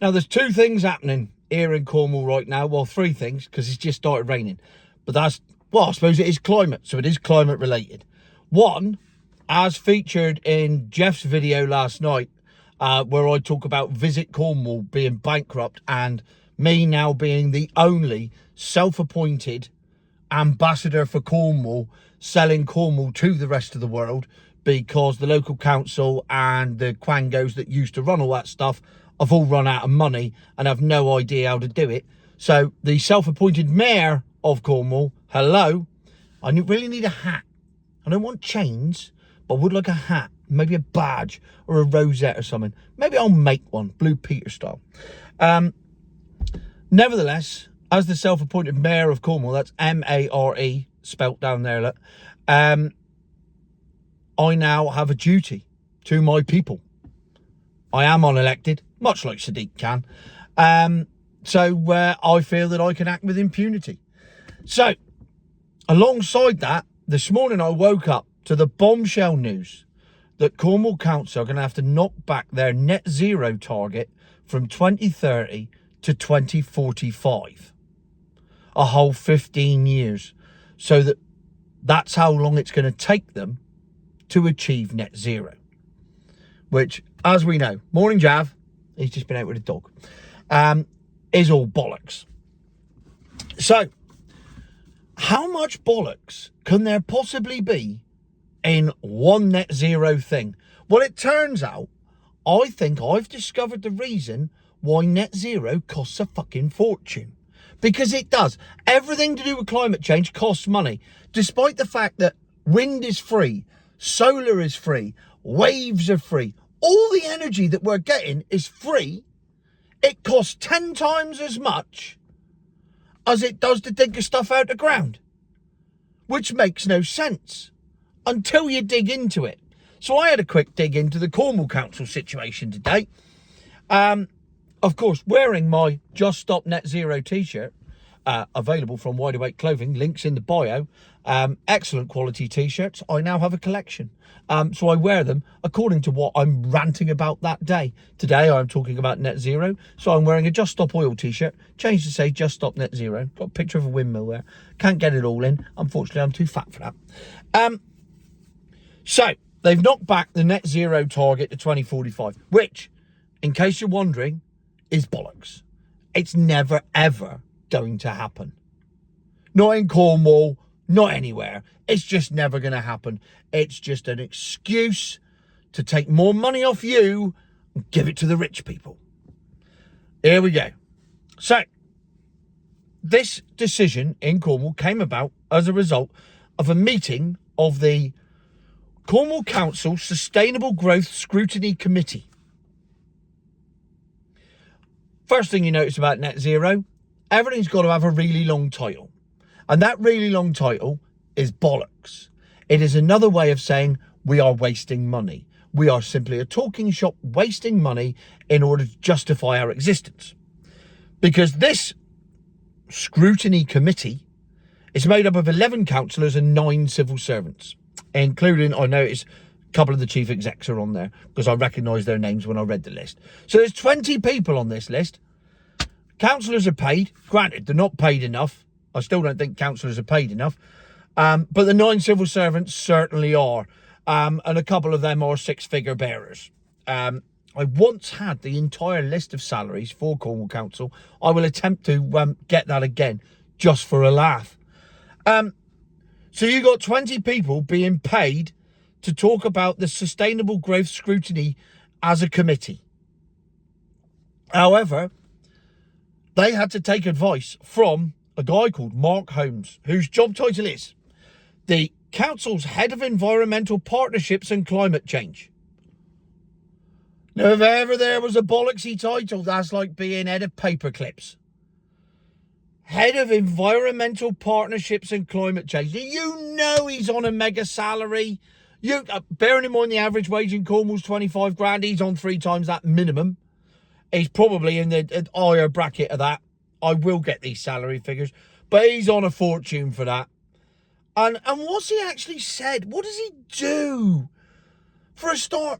Now, there's two things happening here in Cornwall right now. Well, three things, because it's just started raining. But that's, well, I suppose it is climate, so it is climate related. One, as featured in Jeff's video last night, where I talk about Visit Cornwall being bankrupt and me now being the only self-appointed ambassador for Cornwall, selling Cornwall to the rest of the world, because the local council and the quangos that used to run all that stuff have all run out of money and have no idea how to do it. So the self-appointed mayor of Cornwall, hello, I really need a hat. I don't want chains, but I would like a hat, maybe a badge or a rosette or something. Maybe I'll make one, Blue Peter style. Nevertheless, as the self-appointed mayor of Cornwall, that's M-A-R-E, spelt down there, look, I now have a duty to my people. I am unelected, much like Sadiq Khan. So I feel that I can act with impunity. So, alongside that, this morning I woke up to the bombshell news that Cornwall Council are going to have to knock back their net zero target from 2030 to 2045. A whole 15 years. So that's how long it's going to take them to achieve net zero. Which, as we know, morning Jav, he's just been out with a dog, is all bollocks. So, how much bollocks can there possibly be in one net zero thing? Well, it turns out, I think I've discovered the reason why net zero costs a fucking fortune. Because it does. Everything to do with climate change costs money. Despite the fact that wind is free, solar is free, waves are free, all the energy that we're getting is free, it costs 10 times as much as it does to dig the stuff out of the ground. Which makes no sense until you dig into it. So I had a quick dig into the Cornwall Council situation today. Of course, wearing my Just Stop Net Zero t-shirt, available from Wide Awake Clothing, links in the bio. Excellent quality t-shirts. I now have a collection. So I wear them according to what I'm ranting about that day. Today I'm talking about net zero. So I'm wearing a Just Stop Oil t-shirt. Changed to say Just Stop Net Zero. Got a picture of a windmill there. Can't get it all in. Unfortunately, I'm too fat for that. So they've knocked back the net zero target to 2045, which, in case you're wondering, is bollocks. It's never, ever going to happen. Not in Cornwall, not anywhere. It's just never going to happen. It's just an excuse to take more money off you and give it to the rich people. Here we go. So, this decision in Cornwall came about as a result of a meeting of the Cornwall Council Sustainable Growth Scrutiny Committee. First thing you notice about net zero, everything's got to have a really long title. And that really long title is bollocks. It is another way of saying we are wasting money. We are simply a talking shop wasting money in order to justify our existence. Because this scrutiny committee is made up of 11 councillors and 9 civil servants, including, I noticed, a couple of the chief execs are on there because I recognised their names when I read the list. So there's 20 people on this list. Councillors are paid. Granted, they're not paid enough. I still don't think councillors are paid enough. But the 9 civil servants certainly are. And a couple of them are 6-figure bearers. I once had the entire list of salaries for Cornwall Council. I will attempt to get that again, just for a laugh. So you got 20 people being paid to talk about the Sustainable Growth Scrutiny as a committee. However, they had to take advice from a guy called Mark Holmes, whose job title is the Council's Head of Environmental Partnerships and Climate Change. Now, if ever there was a bollocksy title, that's like being head of paperclips. Head of Environmental Partnerships and Climate Change. You know he's on a mega salary. Bearing in mind the average wage in Cornwall's 25 grand, he's on 3 times that minimum. He's probably in the higher bracket of that. I will get these salary figures. But he's on a fortune for that. And what's he actually said? What does he do? For a start,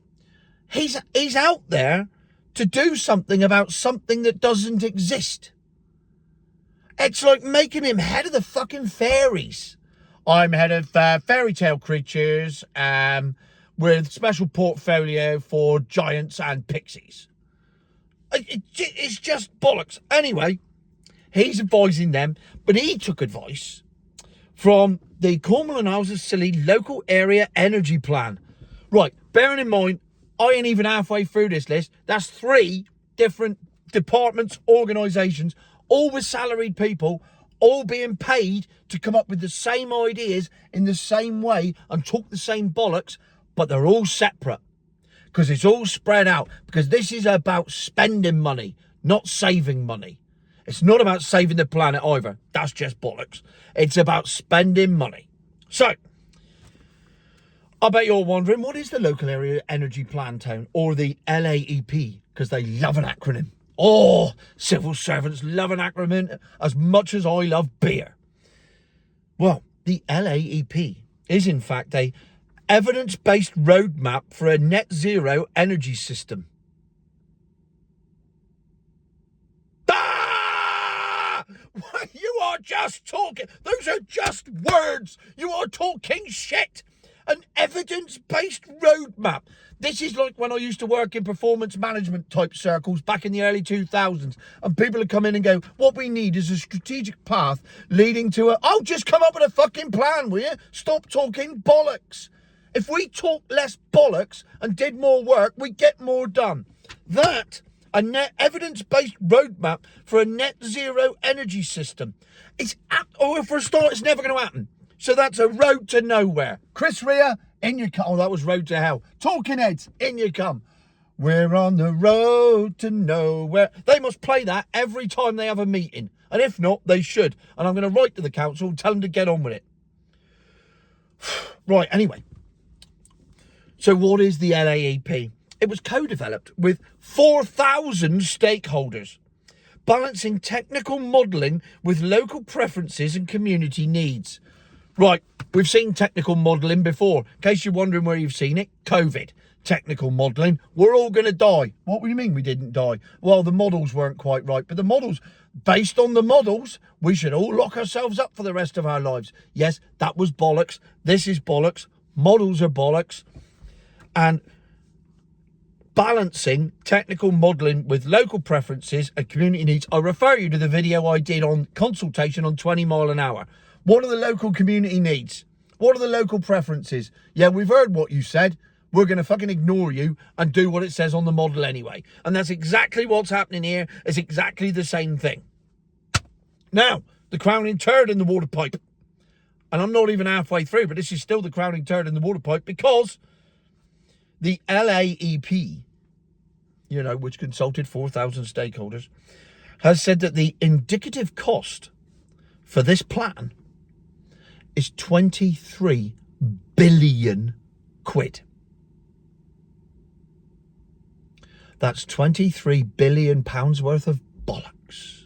he's out there to do something about something that doesn't exist. It's like making him head of the fucking fairies. I'm head of fairy tale creatures with special portfolio for giants and pixies. It's just bollocks. Anyway, he's advising them, but he took advice from the Cornwall and Isles of Scilly local area energy plan. Right, bearing in mind, I ain't even halfway through this list. That's 3 different departments, organisations, all with salaried people, all being paid to come up with the same ideas in the same way and talk the same bollocks, but they're all separate because it's all spread out, because this is about spending money, not saving money. It's not about saving the planet either. That's just bollocks. It's about spending money. So, I bet you're wondering, what is the Local Area Energy Plan Town, or the LAEP? Because they love an acronym. Oh, civil servants love an acronym as much as I love beer. Well, the LAEP is in fact a evidence-based roadmap for a net zero energy system. You are just talking. Those are just words. You are talking shit. An evidence-based roadmap. This is like when I used to work in performance management type circles back in the early 2000s, and people would come in and go, what we need is a strategic path leading to a... Oh, just come up with a fucking plan, will you? Stop talking bollocks. If we talked less bollocks and did more work, we'd get more done. That... a net evidence-based roadmap for a net zero energy system. For a start, it's never going to happen. So that's a road to nowhere. Chris Rea, in you come. Oh, that was Road to Hell. Talking Heads, in you come. We're on the road to nowhere. They must play that every time they have a meeting. And if not, they should. And I'm going to write to the council and tell them to get on with it. Right, anyway. So what is the LAEP? It was co-developed with 4,000 stakeholders, balancing technical modelling with local preferences and community needs. Right, we've seen technical modelling before. In case you're wondering where you've seen it, COVID. Technical modelling, we're all going to die. What do you mean we didn't die? Well, the models weren't quite right, but the models, based on the models, we should all lock ourselves up for the rest of our lives. Yes, that was bollocks. This is bollocks. Models are bollocks. And balancing technical modelling with local preferences and community needs. I refer you to the video I did on consultation on 20 mile an hour. What are the local community needs? What are the local preferences? Yeah, we've heard what you said. We're going to fucking ignore you and do what it says on the model anyway. And that's exactly what's happening here. It's exactly the same thing. Now, the crowning turd in the water pipe. And I'm not even halfway through, but this is still the crowning turd in the water pipe, because the LAEP, which consulted 4,000 stakeholders, has said that the indicative cost for this plan is 23 billion quid. That's 23 billion pounds worth of bollocks.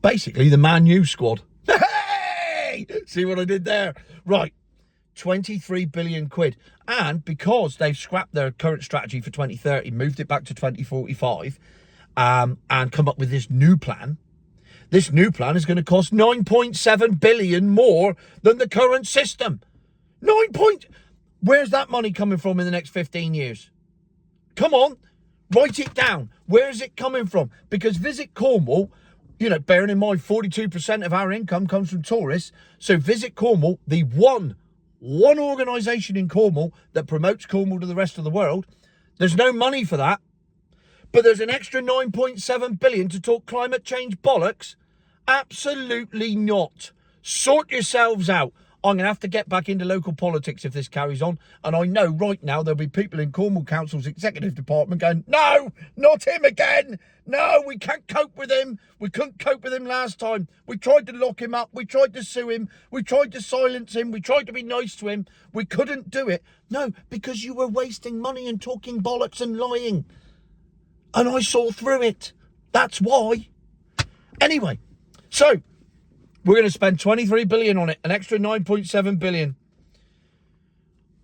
Basically, the Man U squad. Hey! See what I did there? Right. 23 billion quid. And because they've scrapped their current strategy for 2030, moved it back to 2045, and come up with this new plan is going to cost 9.7 billion more than the current system. Where's that money coming from in the next 15 years? Come on, write it down. Where is it coming from? Because Visit Cornwall, bearing in mind 42% of our income comes from tourists. So Visit Cornwall, the one organisation in Cornwall that promotes Cornwall to the rest of the world, there's no money for that. But there's an extra 9.7 billion to talk climate change bollocks? Absolutely not. Sort yourselves out. I'm going to have to get back into local politics if this carries on. And I know right now there'll be people in Cornwall Council's executive department going, no, not him again. No, we can't cope with him. We couldn't cope with him last time. We tried to lock him up. We tried to sue him. We tried to silence him. We tried to be nice to him. We couldn't do it. No, because you were wasting money and talking bollocks and lying. And I saw through it. That's why. Anyway, so we're going to spend 23 billion on it, an extra 9.7 billion.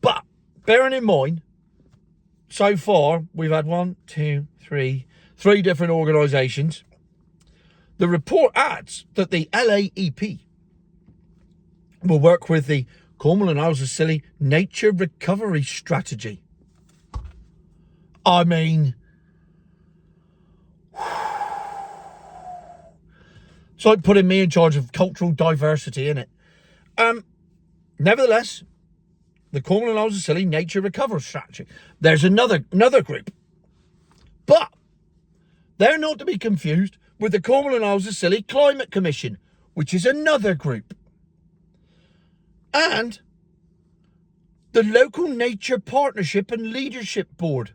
But bearing in mind, so far, we've had three different organisations. The report adds that the LAEP will work with the Cornwall and Isles of Scilly Nature Recovery Strategy. I mean, it's like putting me in charge of cultural diversity, innit? Nevertheless, the Cornwall and Isles of Scilly Nature Recovery Strategy. There's another group. But they're not to be confused with the Cornwall and Isles of Scilly Climate Commission, which is another group. And the Local Nature Partnership and Leadership Board.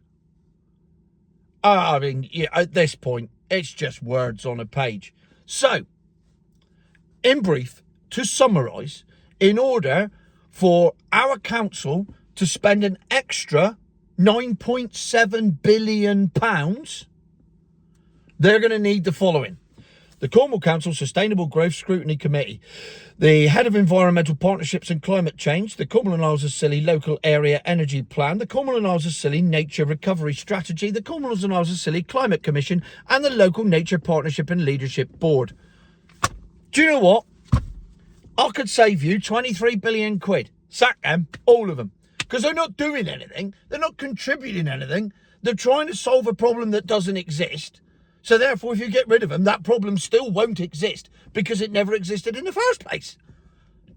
I mean, yeah, at this point, it's just words on a page. So, in brief, to summarise, in order for our council to spend an extra £9.7 billion, they're going to need the following. The Cornwall Council Sustainable Growth Scrutiny Committee, the Head of Environmental Partnerships and Climate Change, the Cornwall and Isles of Scilly Local Area Energy Plan, the Cornwall and Isles of Scilly Nature Recovery Strategy, the Cornwall and Isles of Scilly Climate Commission, and the Local Nature Partnership and Leadership Board. Do you know what? I could save you 23 billion quid. Sack them, all of them. Because they're not doing anything. They're not contributing anything. They're trying to solve a problem that doesn't exist. So therefore, if you get rid of them, that problem still won't exist because it never existed in the first place.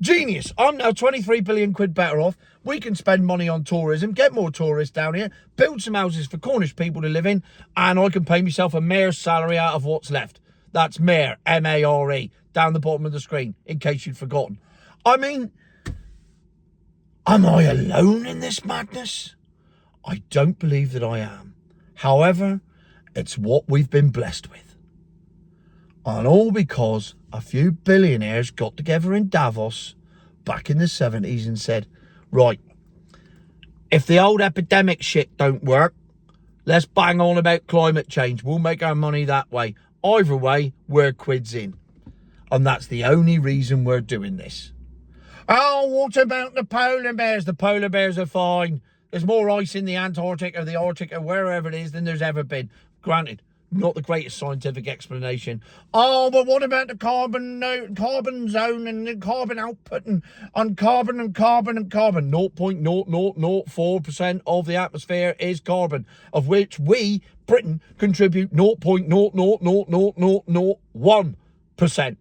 Genius. I'm now 23 billion quid better off. We can spend money on tourism, get more tourists down here, build some houses for Cornish people to live in, and I can pay myself a mayor's salary out of what's left. That's mayor, M-A-R-E, down the bottom of the screen, in case you'd forgotten. I mean, am I alone in this madness? I don't believe that I am. However, it's what we've been blessed with. And all because a few billionaires got together in Davos back in the 70s and said, right, if the old epidemic shit don't work, let's bang on about climate change. We'll make our money that way. Either way, we're quids in. And that's the only reason we're doing this. Oh, what about the polar bears? The polar bears are fine. There's more ice in the Antarctic or the Arctic or wherever it is than there's ever been. Granted, not the greatest scientific explanation. Oh, but what about the carbon zone and the carbon output and carbon? 0.0004% of the atmosphere is carbon, of which we, Britain, contribute 0.00001%.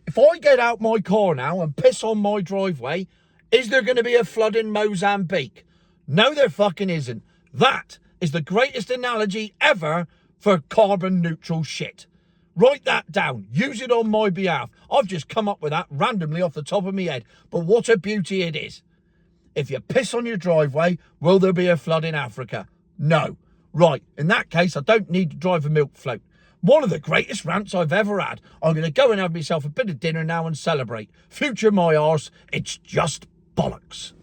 If I get out my car now and piss on my driveway, is there going to be a flood in Mozambique? No, there fucking isn't. That is the greatest analogy ever for carbon neutral shit. Write that down. Use it on my behalf. I've just come up with that randomly off the top of my head. But what a beauty it is. If you piss on your driveway, will there be a flood in Africa? No. Right, in that case, I don't need to drive a milk float. One of the greatest rants I've ever had. I'm going to go and have myself a bit of dinner now and celebrate. Future my arse, it's just bollocks.